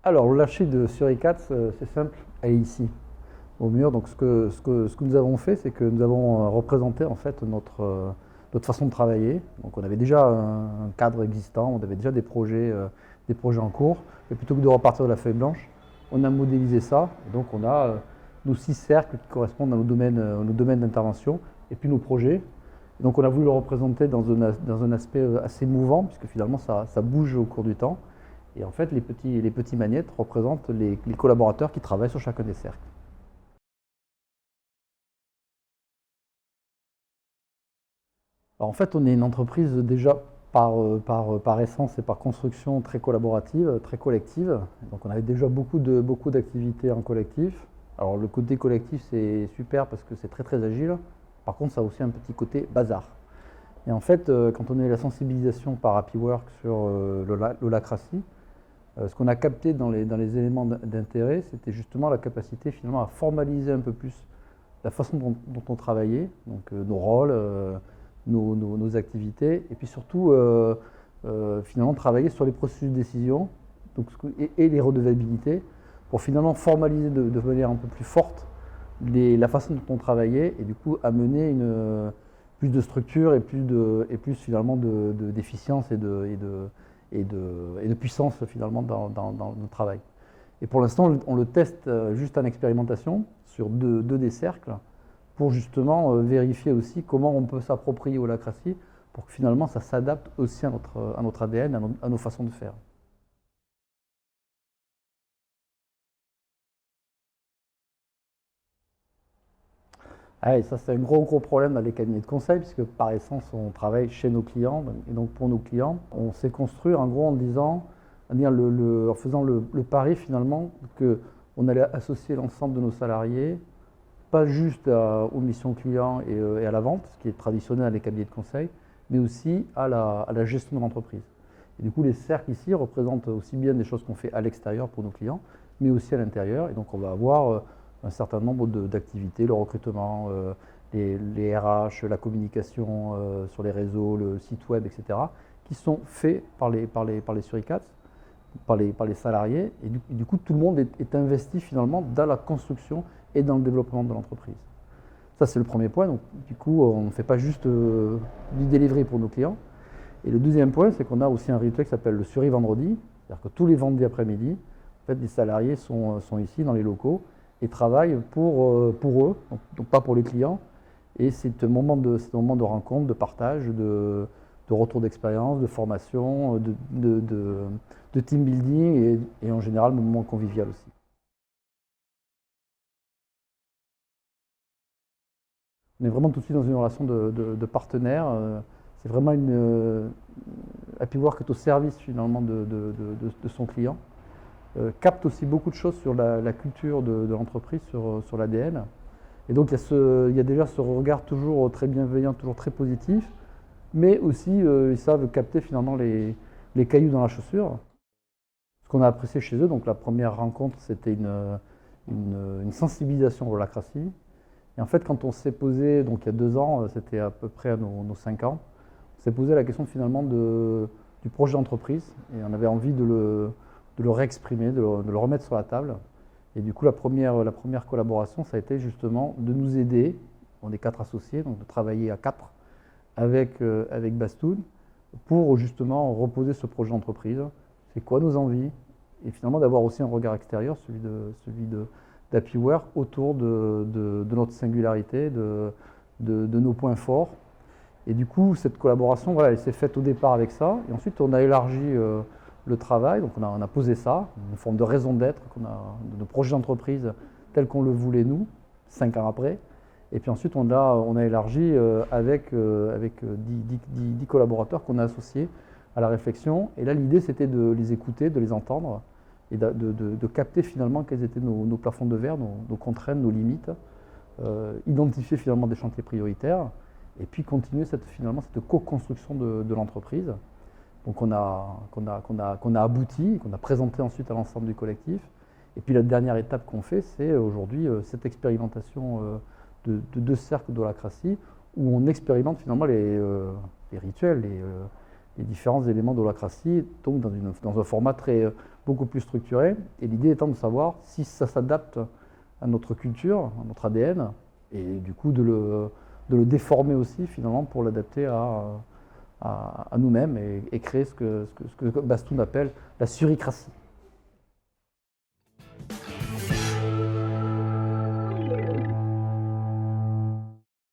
Alors, le lâcher de Suricats, c'est simple, elle est ici, au mur. Donc, ce que nous avons fait, c'est que nous avons représenté en fait notre façon de travailler. Donc, on avait déjà un cadre existant, on avait déjà des projets en cours. Et plutôt que de repartir de la feuille blanche, on a modélisé ça. Et donc, on a nos 6 cercles qui correspondent à nos domaines d'intervention et puis nos projets. Et donc, on a voulu le représenter dans un aspect assez mouvant, puisque finalement, ça bouge au cours du temps. Et en fait, les petits magnettes représentent les collaborateurs qui travaillent sur chacun des cercles. Alors en fait, on est une entreprise déjà par essence et par construction très collaborative, très collective. Donc on avait déjà beaucoup d'activités en collectif. Alors le côté collectif, c'est super parce que c'est très agile. Par contre, ça a aussi un petit côté bazar. Et en fait, quand on a eu la sensibilisation par HappyWork sur l'holacratie, ce qu'on a capté dans les éléments d'intérêt, c'était justement la capacité finalement à formaliser un peu plus la façon dont on travaillait, donc nos rôles, nos activités, et puis surtout finalement travailler sur les processus de décision donc, et les redevabilités pour finalement formaliser de manière un peu plus forte la façon dont on travaillait et du coup amener plus de structure et plus finalement d'efficience et de puissance finalement dans notre travail. Et pour l'instant, on le teste juste en expérimentation sur deux des cercles pour justement vérifier aussi comment on peut s'approprier holacratie pour que finalement ça s'adapte aussi à notre ADN, à nos façons de faire. Ah, et ça, c'est un gros problème dans les cabinets de conseil, puisque par essence, on travaille chez nos clients. Et donc, pour nos clients, on s'est construit en gros en faisant le pari finalement qu'on allait associer l'ensemble de nos salariés, pas juste aux missions clients et à la vente, ce qui est traditionnel dans les cabinets de conseil, mais aussi à la gestion de l'entreprise. Et du coup, les cercles ici représentent aussi bien des choses qu'on fait à l'extérieur pour nos clients, mais aussi à l'intérieur. Et donc, on va avoir un certain nombre d'activités, le recrutement, les RH, la communication sur les réseaux, le site web, etc., qui sont faits par les Suricats, par les salariés. Et du coup, tout le monde est investi finalement dans la construction et dans le développement de l'entreprise. Ça, c'est le premier point. Donc, du coup, on ne fait pas juste du delivery pour nos clients. Et le deuxième point, c'est qu'on a aussi un rituel qui s'appelle le Suri Vendredi. C'est-à-dire que tous les vendredis après-midi, en fait, les salariés sont ici dans les locaux et travaillent pour eux, donc pas pour les clients. Et c'est un moment de rencontre, de partage, de retour d'expérience, de formation, de team building et en général, un moment convivial aussi. On est vraiment tout de suite dans une relation de partenaire. C'est vraiment HappyWork est au service finalement de son client. Capte aussi beaucoup de choses sur la culture de l'entreprise, sur l'ADN. Et donc il y a déjà ce regard toujours très bienveillant, toujours très positif, mais aussi ils savent capter finalement les cailloux dans la chaussure. Ce qu'on a apprécié chez eux, donc la première rencontre, c'était une sensibilisation à l'holacratie. Et en fait, quand on s'est posé, donc il y a 2 ans, c'était à peu près à nos 5 ans, on s'est posé la question finalement du projet d'entreprise et on avait envie de le réexprimer, de le remettre sur la table. Et du coup, la première collaboration, ça a été justement de nous aider, on est 4 associés, donc de travailler à 4 avec Bastoun pour justement reposer ce projet d'entreprise. C'est quoi nos envies? Et finalement d'avoir aussi un regard extérieur, celui d'HappyWork autour de notre singularité, de nos points forts. Et du coup, cette collaboration, voilà, elle s'est faite au départ avec ça. Et ensuite, on a élargi le travail. Donc, on a posé ça, une forme de raison d'être de nos projets d'entreprise tel qu'on le voulait nous, 5 ans après. Et puis ensuite, on a élargi avec 10 collaborateurs qu'on a associés à la réflexion. Et là, l'idée, c'était de les écouter, de les entendre et de capter finalement quels étaient nos plafonds de verre, nos contraintes, nos limites, identifier finalement des chantiers prioritaires et puis continuer cette co-construction de l'entreprise. Donc qu'on a abouti, qu'on a présenté ensuite à l'ensemble du collectif. Et puis la dernière étape qu'on fait, c'est aujourd'hui cette expérimentation de 2 cercles d'holacratie où on expérimente finalement les rituels, les différents éléments d'holacratie, donc dans un format beaucoup plus structuré. Et l'idée étant de savoir si ça s'adapte à notre culture, à notre ADN, et du coup de le déformer aussi finalement pour l'adapter à nous-mêmes et créer ce que Bastoun appelle la suricratie.